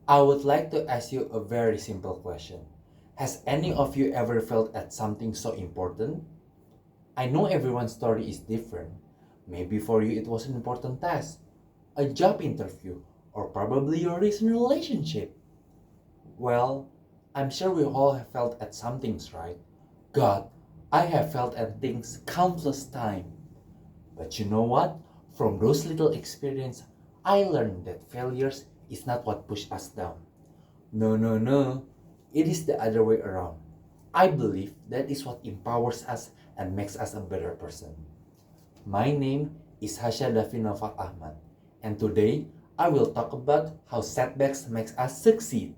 I would like to ask you a very simple question. Has any of you ever felt at something so important? I know everyone's story is different. Maybe for you it was an important task, a job interview, or probably your recent relationship. Well, I'm sure we all have felt at some things, right? God, I have felt at things countless times. But you know what? From those little experiences, I learned that failures is not what pushed us down. No, no, no. It is the other way around. I believe that is what empowers us and makes us a better person. My name is Hasya Dafhin and today I will talk about how setbacks makes us succeed.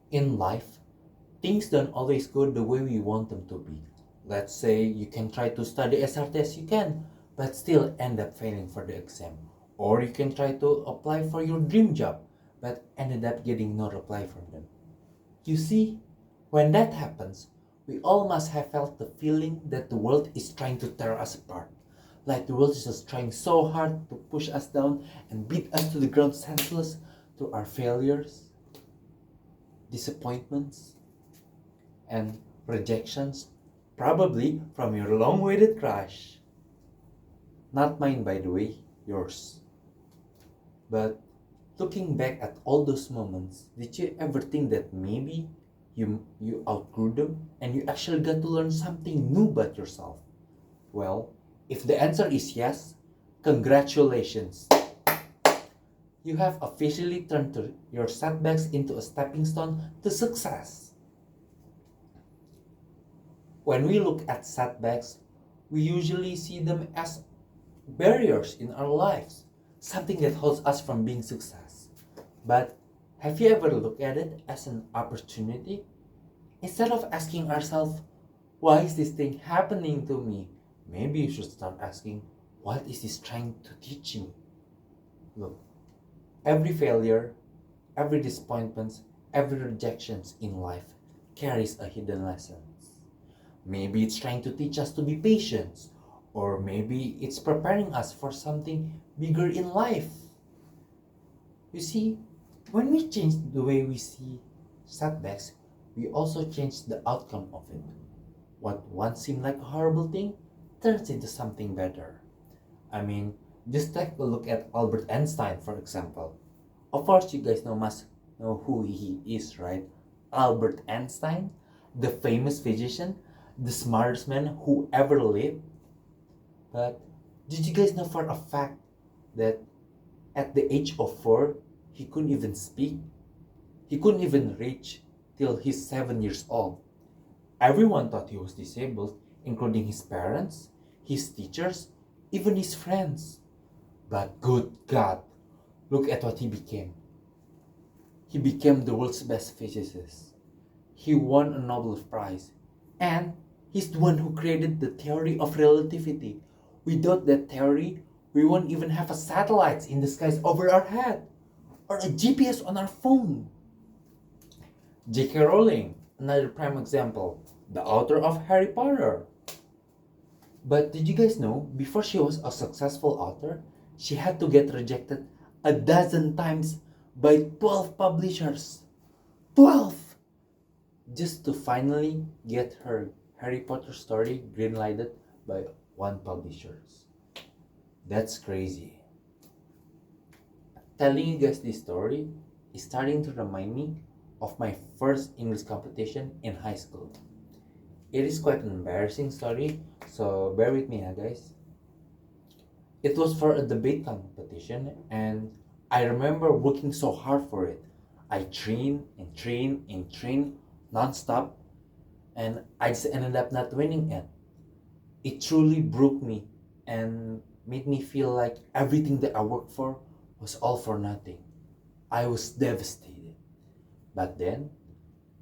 In life, things don't always go the way we want them to be. Let's say you can try to study as hard as you can, but still end up failing for the exam. Or you can try to apply for your dream job, but ended up getting no reply from them. You see, when that happens, we all must have felt the feeling that the world is trying to tear us apart. Like the world is just trying so hard to push us down and beat us to the ground senseless through our failures, disappointments, and rejections, probably from your long-awaited crush. Not mine, by the way, yours. But looking back at all those moments, did you ever think that maybe you outgrew them and you actually got to learn something new about yourself? Well, if the answer is yes, congratulations. You have officially turned your setbacks into a stepping stone to success. When we look at setbacks, we usually see them as barriers in our lives, something that holds us from being success. But have you ever looked at it as an opportunity? Instead of asking ourselves, why is this thing happening to me? Maybe you should start asking, what is this trying to teach me? Look, every failure, every disappointment, every rejection in life carries a hidden lesson. Maybe it's trying to teach us to be patient, or maybe it's preparing us for something bigger in life. You see, when we change the way we see setbacks, we also change the outcome of it. What once seemed like a horrible thing turns into something better. I mean, just take a look at Albert Einstein, for example. Of course, you guys must know who he is, right? Albert Einstein, the famous physician, the smartest man who ever lived. But did you guys know for a fact that at the age of 4, he couldn't even speak? He couldn't even reach till he's 7 years old. Everyone thought he was disabled, including his parents, his teachers, even his friends. But good God, look at what he became. He became the world's best physicist. He won a Nobel Prize. And he's the one who created the theory of relativity. Without that theory, we won't even have a satellite in the skies over our head or a GPS on our phone. J.K. Rowling, another prime example, the author of Harry Potter. But did you guys know, before she was a successful author, she had to get rejected a dozen times by 12 publishers. 12! Just to finally get her Harry Potter story greenlighted by one publisher. That's crazy. Telling you guys this story is starting to remind me of my first English competition in high school. It is quite an embarrassing story, so bear with me, guys. It was for a debate competition, and I remember working so hard for it. I trained non-stop, and I just ended up not winning it. It truly broke me and made me feel like everything that I worked for was all for nothing. I was devastated. But then,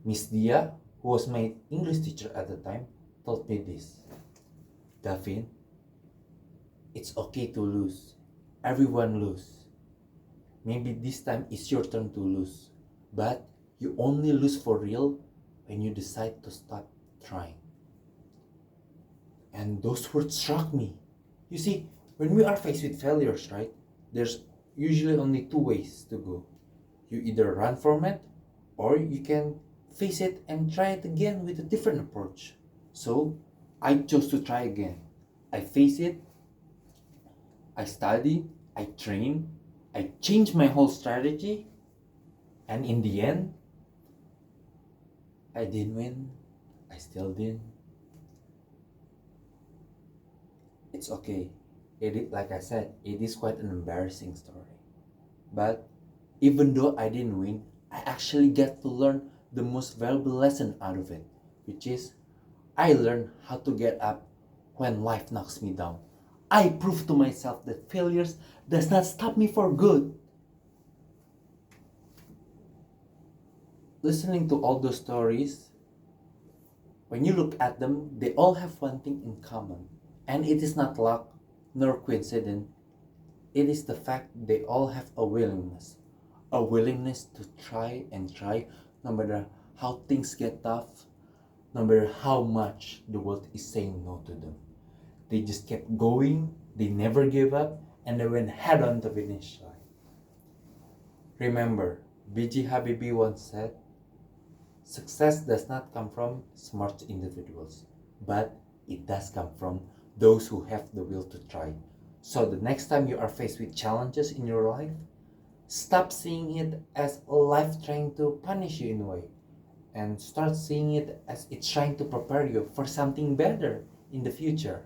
Miss Dia, who was my English teacher at the time, told me this. Davin, it's okay to lose. Everyone lose. Maybe this time it's your turn to lose. But you only lose for real when you decide to stop trying. And those words struck me. You see, when we are faced with failures, right, there's usually only two ways to go. You either run from it or you can face it and try it again with a different approach. So I chose to try again. I face it, I study, I train, I change my whole strategy, and in the end, I didn't win. I still did. It's okay. Like I said, it is quite an embarrassing story. But even though I didn't win, I actually get to learn the most valuable lesson out of it, which is I learned how to get up when life knocks me down. I proved to myself that failures does not stop me for good. Listening to all those stories, when you look at them, they all have one thing in common. And it is not luck nor coincidence. It is the fact they all have a willingness to try and try, no matter how things get tough, no matter how much the world is saying no to them. They just kept going, they never gave up, and they went head on to finish line. Remember, B.J. Habibie once said, success does not come from smart individuals, but it does come from those who have the will to try. So the next time you are faced with challenges in your life, stop seeing it as life trying to punish you in a way, and start seeing it as it's trying to prepare you for something better in the future.